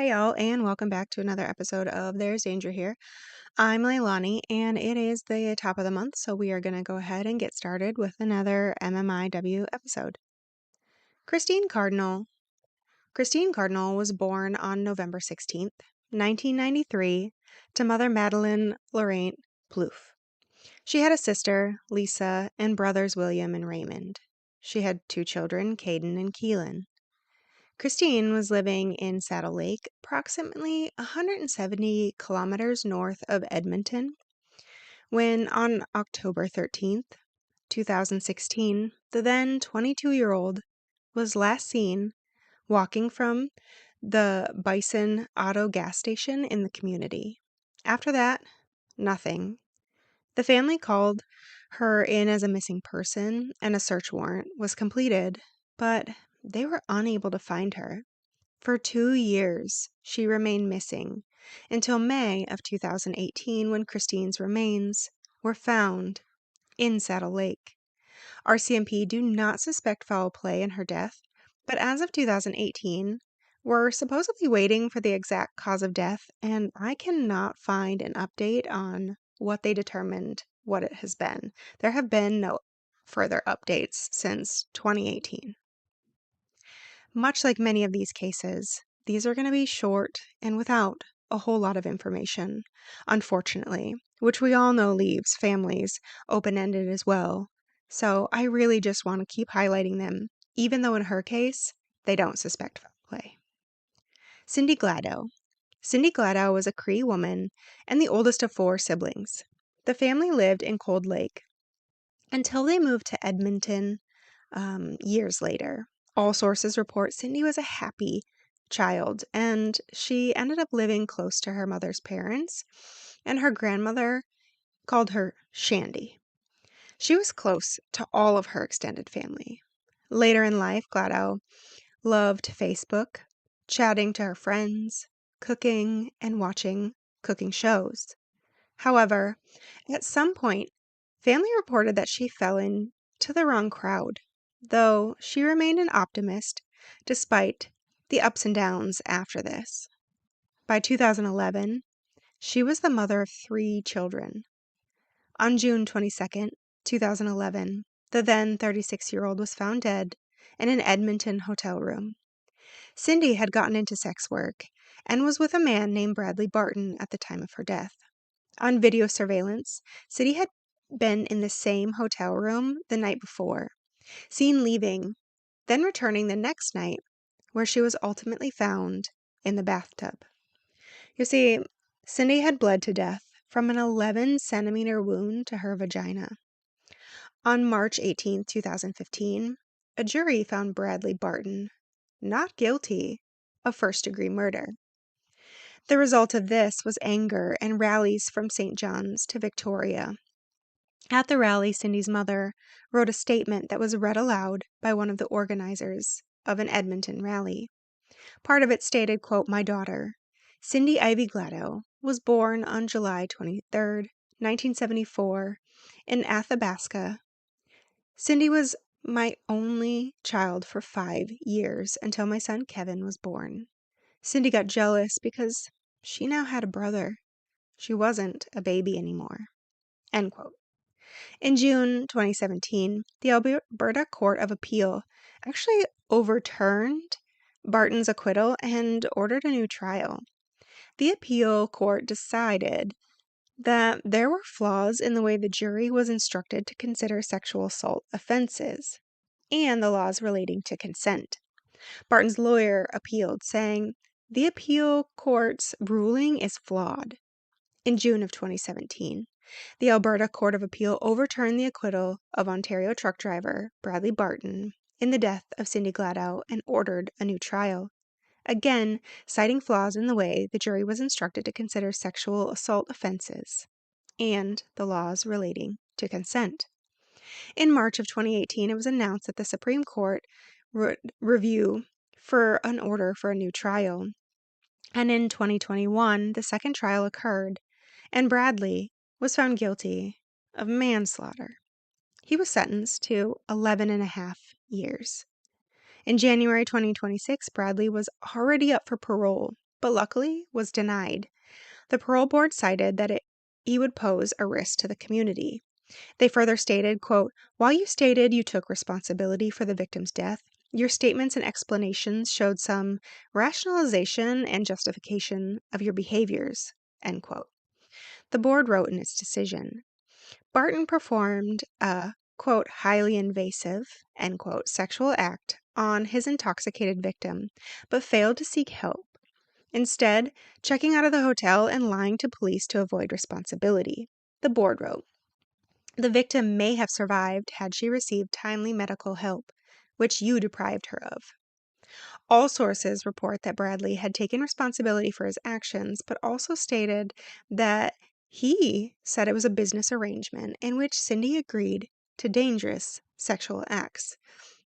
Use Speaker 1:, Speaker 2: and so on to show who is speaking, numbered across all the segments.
Speaker 1: Hey y'all, and welcome back to another episode of There's Danger Here. I'm Leilani, and it is the top of the month, so we are going to go ahead and get started with another MMIW episode. Christine Cardinal. Christine Cardinal was born on November 16th, 1993, to mother Madeline Laurent Plouffe. She had a sister, Lisa, and brothers William and Raymond. She had two children, Caden and Keelan. Christine was living in Saddle Lake, approximately 170 kilometers north of Edmonton, when on October 13th, 2016, the then 22-year-old was last seen walking from the Bison Auto gas station in the community. After that, nothing. The family called her in as a missing person, and a search warrant was completed, but they were unable to find her. For 2 years, she remained missing until May of 2018 when Christine's remains were found in Saddle Lake. RCMP do not suspect foul play in her death, but as of 2018, we're supposedly waiting for the exact cause of death, and I cannot find an update on what they determined what it has been. There have been no further updates since 2018. Much like many of these cases, these are going to be short and without a whole lot of information, unfortunately, which we all know leaves families open-ended as well. So I really just want to keep highlighting them, even though in her case, they don't suspect foul play. Cindy Gladow. Cindy Gladow was a Cree woman and the oldest of 4 siblings. The family lived in Cold Lake until they moved to Edmonton years later. All sources report Cindy was a happy child, and she ended up living close to her mother's parents, and her grandmother called her Shandy. She was close to all of her extended family. Later in life, Gladow loved Facebook, chatting to her friends, cooking, and watching cooking shows. However, at some point, family reported that she fell into the wrong crowd, though she remained an optimist despite the ups and downs after this. By 2011, she was the mother of 3 children. On June 22nd, 2011, the then 36-year-old was found dead in an Edmonton hotel room. Cindy had gotten into sex work and was with a man named Bradley Barton at the time of her death. On video surveillance, Cindy had been in the same hotel room the night before, seen leaving, then returning the next night, where she was ultimately found in the bathtub. You see, Cindy had bled to death from an 11-centimeter wound to her vagina. On March 18, 2015, a jury found Bradley Barton not guilty of first-degree murder. The result of this was anger and rallies from St. John's to Victoria. At the rally, Cindy's mother wrote a statement that was read aloud by one of the organizers of an Edmonton rally. Part of it stated, quote, "My daughter, Cindy Ivy Gladow, was born on July 23rd, 1974, in Athabasca. Cindy was my only child for 5 years until my son Kevin was born. Cindy got jealous because she now had a brother. She wasn't a baby anymore." End quote. In June 2017, the Alberta Court of Appeal actually overturned Barton's acquittal and ordered a new trial. The appeal court decided that there were flaws in the way the jury was instructed to consider sexual assault offenses and the laws relating to consent. Barton's lawyer appealed, saying the appeal court's ruling is flawed. In June of 2017, the Alberta Court of Appeal overturned the acquittal of Ontario truck driver Bradley Barton in the death of Cindy Gladow and ordered a new trial, again citing flaws in the way the jury was instructed to consider sexual assault offenses and the laws relating to consent. In March of 2018, it was announced that the Supreme Court would review for an order for a new trial. And in 2021, the second trial occurred, and Bradley was found guilty of manslaughter. He was sentenced to 11.5 years. In January 2026, Bradley was already up for parole, but luckily was denied. The parole board cited that he would pose a risk to the community. They further stated, quote, "While you stated you took responsibility for the victim's death, your statements and explanations showed some rationalization and justification of your behaviors," end quote. The board wrote in its decision, Barton performed a, quote, "highly invasive," end quote, sexual act on his intoxicated victim, but failed to seek help, instead checking out of the hotel and lying to police to avoid responsibility. The board wrote, "The victim may have survived had she received timely medical help, which you deprived her of." All sources report that Bradley had taken responsibility for his actions, but also stated that he said it was a business arrangement in which Cindy agreed to dangerous sexual acts.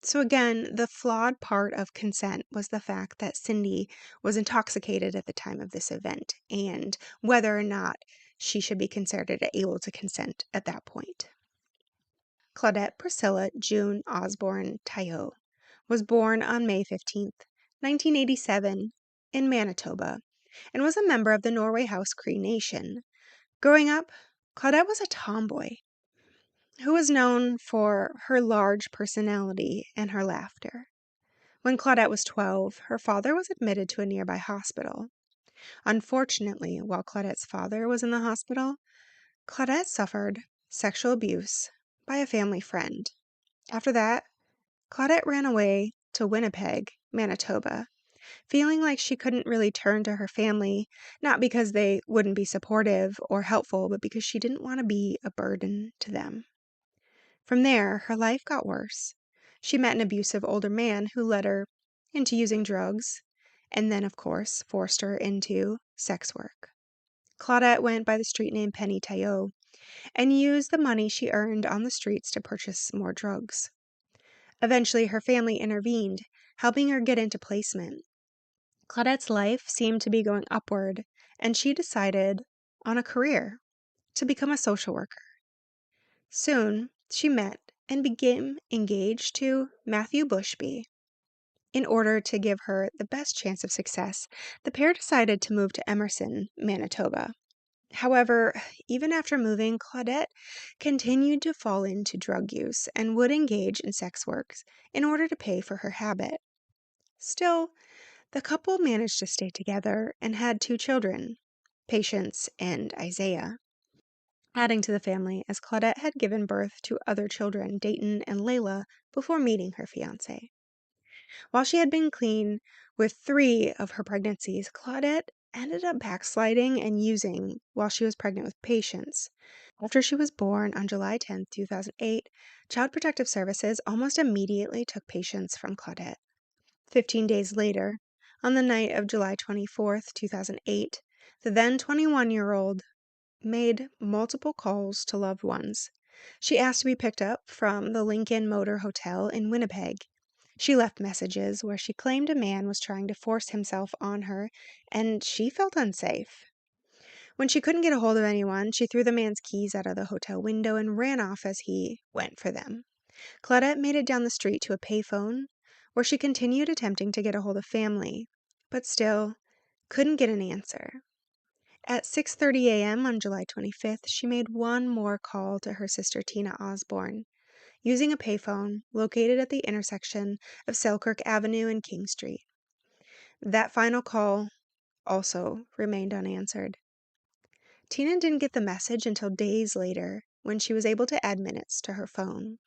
Speaker 1: So again, the flawed part of consent was the fact that Cindy was intoxicated at the time of this event and whether or not she should be considered able to consent at that point. Claudette Priscilla June Osborne Tayo was born on May 15th, 1987, in Manitoba, and was a member of the Norway House Cree Nation. Growing up, Claudette was a tomboy who was known for her large personality and her laughter. When Claudette was 12, her father was admitted to a nearby hospital. Unfortunately, while Claudette's father was in the hospital, Claudette suffered sexual abuse by a family friend. After that, Claudette ran away to Winnipeg, Manitoba, feeling like she couldn't really turn to her family, not because they wouldn't be supportive or helpful, but because she didn't want to be a burden to them. From there, her life got worse. She met an abusive older man who led her into using drugs, and then, of course, forced her into sex work. Claudette went by the street name Penny Tayo and used the money she earned on the streets to purchase more drugs. Eventually, her family intervened, helping her get into placement. Claudette's life seemed to be going upward, and she decided on a career to become a social worker. Soon, she met and became engaged to Matthew Bushby. In order to give her the best chance of success, the pair decided to move to Emerson, Manitoba. However, even after moving, Claudette continued to fall into drug use and would engage in sex works in order to pay for her habit. Still, the couple managed to stay together and had 2 children, Patience and Isaiah. Adding to the family, as Claudette had given birth to other children, Dayton and Layla, before meeting her fiancé. While she had been clean with 3 of her pregnancies, Claudette ended up backsliding and using while she was pregnant with Patience. After she was born on July 10, 2008, Child Protective Services almost immediately took Patience from Claudette. 15 days later, on the night of July 24, 2008, the then 21-year-old made multiple calls to loved ones. She asked to be picked up from the Lincoln Motor Hotel in Winnipeg. She left messages where she claimed a man was trying to force himself on her, and she felt unsafe. When she couldn't get a hold of anyone, she threw the man's keys out of the hotel window and ran off as he went for them. Claudette made it down the street to a payphone, where she continued attempting to get a hold of family, but still couldn't get an answer. At 6:30 a.m. on July 25th, she made one more call to her sister Tina Osborne, using a payphone located at the intersection of Selkirk Avenue and King Street. That final call also remained unanswered. Tina didn't get the message until days later when she was able to add minutes to her phone.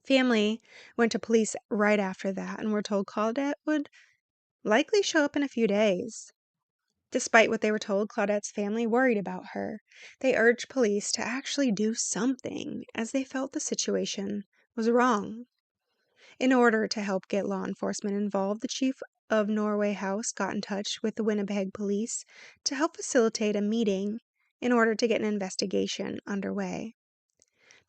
Speaker 1: Family went to police right after that and were told Claudette would likely show up in a few days. Despite what they were told, Claudette's family worried about her. They urged police to actually do something, as they felt the situation was wrong. In order to help get law enforcement involved, the chief of Norway House got in touch with the Winnipeg police to help facilitate a meeting in order to get an investigation underway.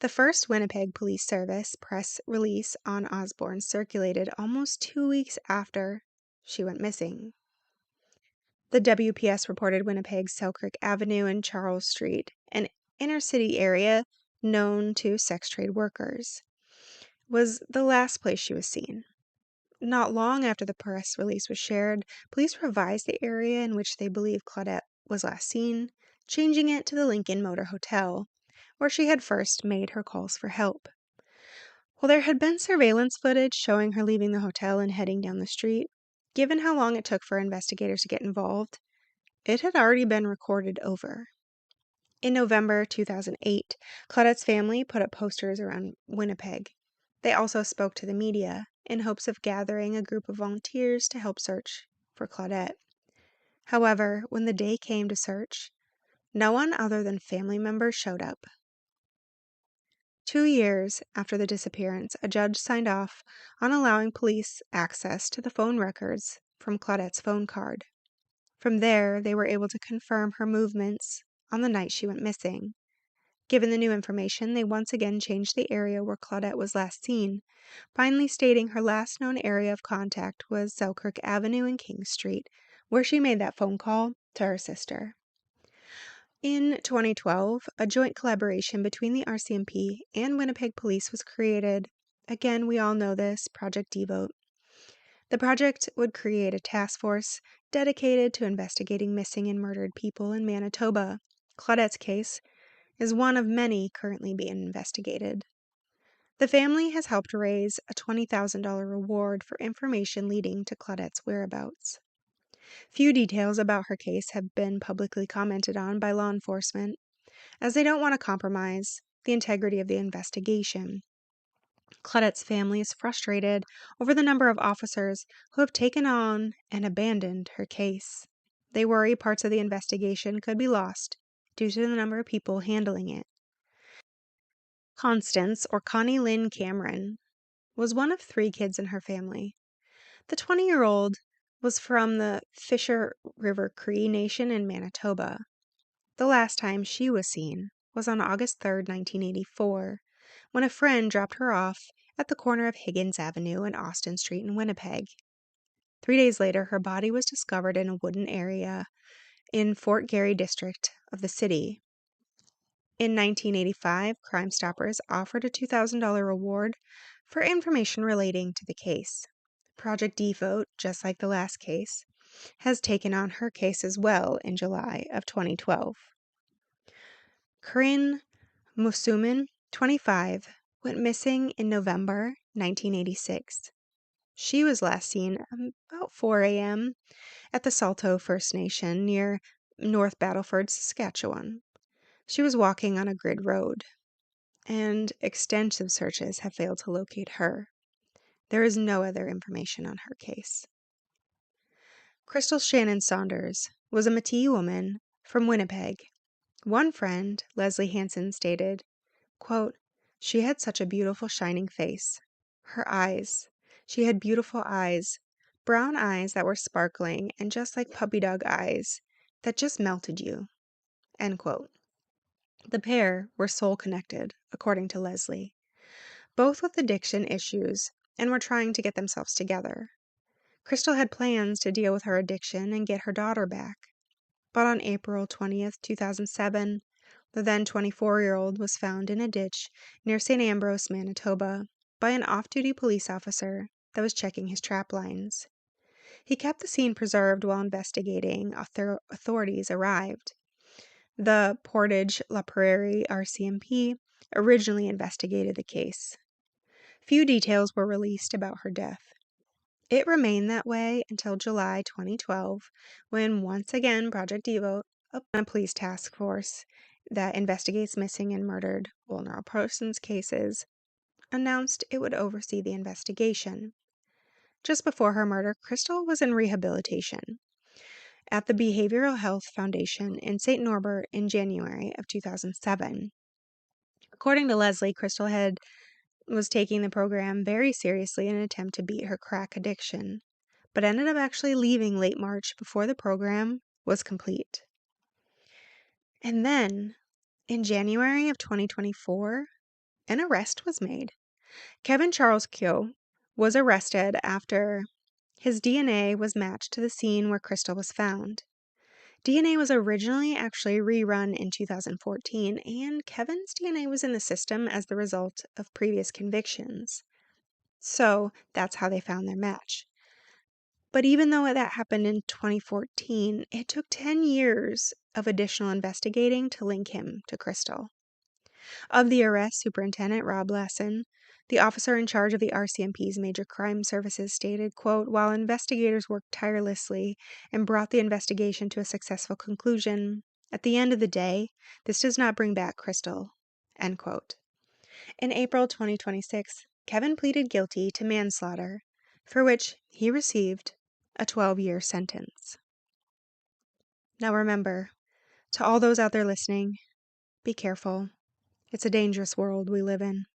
Speaker 1: The first Winnipeg Police Service press release on Osborne circulated almost 2 weeks after she went missing. The WPS reported Winnipeg's Selkirk Avenue and Charles Street, an inner-city area known to sex trade workers, was the last place she was seen. Not long after the press release was shared, police revised the area in which they believe Claudette was last seen, changing it to the Lincoln Motor Hotel, where she had first made her calls for help. While there had been surveillance footage showing her leaving the hotel and heading down the street, given how long it took for investigators to get involved, it had already been recorded over. In November 2008, Claudette's family put up posters around Winnipeg. They also spoke to the media in hopes of gathering a group of volunteers to help search for Claudette. However, when the day came to search, no one other than family members showed up. 2 years after the disappearance, a judge signed off on allowing police access to the phone records from Claudette's phone card. From there, they were able to confirm her movements on the night she went missing. Given the new information, they once again changed the area where Claudette was last seen, finally stating her last known area of contact was Selkirk Avenue and King Street, where she made that phone call to her sister. In 2012, a joint collaboration between the RCMP and Winnipeg Police was created. Again, we all know this, Project Devote. The project would create a task force dedicated to investigating missing and murdered people in Manitoba. Claudette's case is one of many currently being investigated. The family has helped raise a $20,000 reward for information leading to Claudette's whereabouts. Few details about her case have been publicly commented on by law enforcement, as they don't want to compromise the integrity of the investigation. Claudette's family is frustrated over the number of officers who have taken on and abandoned her case. They worry parts of the investigation could be lost due to the number of people handling it. Constance, or Connie Lynn Cameron, was one of 3 kids in her family. The 20-year-old was from the Fisher River Cree Nation in Manitoba. The last time she was seen was on August 3, 1984, when a friend dropped her off at the corner of Higgins Avenue and Austin Street in Winnipeg. 3 days later, her body was discovered in a wooded area in Fort Garry district of the city. In 1985, Crime Stoppers offered a $2,000 reward for information relating to the case. Project Devote, just like the last case, has taken on her case as well in July of 2012. Corinne Musumin, 25, went missing in November 1986. She was last seen about 4 a.m. at the Salto First Nation near North Battleford, Saskatchewan. She was walking on a grid road, and extensive searches have failed to locate her. There is no other information on her case. Crystal Shannon Saunders was a Métis woman from Winnipeg. One friend, Leslie Hansen, stated, quote, "She had such a beautiful shining face. Her eyes. She had beautiful eyes, brown eyes that were sparkling and just like puppy dog eyes that just melted you." End quote. The pair were soul connected, according to Leslie, both with addiction issues, and were trying to get themselves together. Crystal had plans to deal with her addiction and get her daughter back. But on April 20th, 2007, the then 24-year-old was found in a ditch near St. Ambrose, Manitoba, by an off-duty police officer that was checking his trap lines. He kept the scene preserved while investigating authorities arrived. The Portage La Prairie RCMP originally investigated the case. Few details were released about her death. It remained that way until July 2012, when once again Project Devote, a police task force that investigates missing and murdered vulnerable persons cases, announced it would oversee the investigation. Just before her murder, Crystal was in rehabilitation at the Behavioral Health Foundation in St. Norbert in January of 2007. According to Leslie, Crystal was taking the program very seriously in an attempt to beat her crack addiction, but ended up actually leaving late March before the program was complete. And then, in January of 2024, an arrest was made. Kevin Charles Keogh was arrested after his DNA was matched to the scene where Crystal was found. DNA was originally actually rerun in 2014, and Kevin's DNA was in the system as the result of previous convictions. So that's how they found their match. But even though that happened in 2014, it took 10 years of additional investigating to link him to Crystal. Of the arrest, Superintendent Rob Lesson, the officer in charge of the RCMP's Major Crime Services, stated, quote, "While investigators worked tirelessly and brought the investigation to a successful conclusion, at the end of the day, this does not bring back Crystal." End quote. In April 2026, Kevin pleaded guilty to manslaughter, for which he received a 12-year sentence. Now remember, to all those out there listening, be careful. It's a dangerous world we live in.